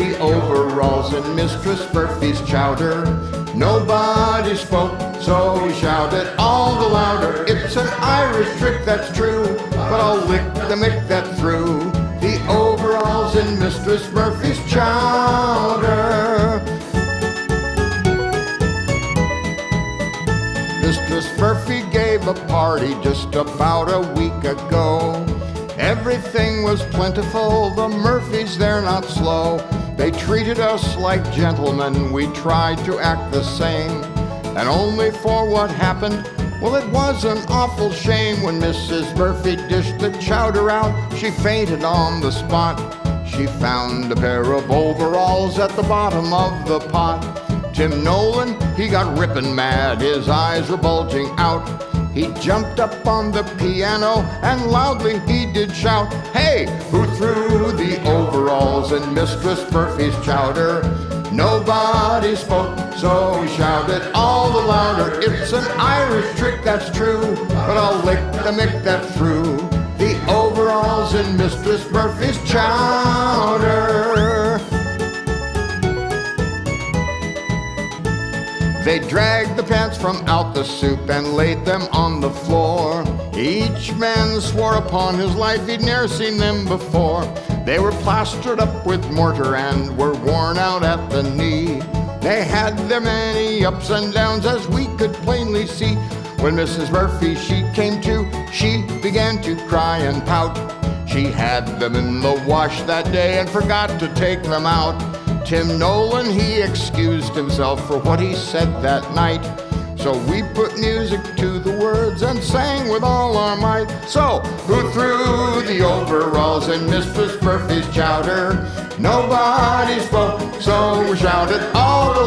the overalls in Mistress Murphy's chowder. Nobody spoke, so we shouted all the louder. It's an Irish trick, that's true, but I'll lick the mick that threw the overalls in Mistress Murphy's chowder. Mistress Murphy gave a party just about a week ago. Everything was plentiful, the Murphys, they're not slow. They treated us like gentlemen, we tried to act the same. And only for what happened, well, it was an awful shame. When Mrs. Murphy dished the chowder out, she fainted on the spot. She found a pair of overalls at the bottom of the pot. Tim Nolan, he got rippin' mad, his eyes were bulging out. He jumped up on the piano and loudly he did shout, "Hey, who threw the overalls in Mistress Murphy's chowder?" Nobody spoke, so we shouted all the louder. It's an Irish trick, that's true, but I'll lick the mick that threw the overalls in Mistress Murphy's chowder. They dragged the pants from out the soup and laid them on the floor. Each man swore upon his life he'd ne'er seen them before. They were plastered up with mortar and were worn out at the knee. They had their many ups and downs, as we could plainly see. When Mrs. Murphy, she came to, she began to cry and pout. She had them in the wash that day and forgot to take them out. Tim Nolan, he excused himself for what he said that night. So we put music to the words and sang with all our might. So, who threw the overalls in Mistress Murphy's chowder? Nobody spoke, so we shouted all the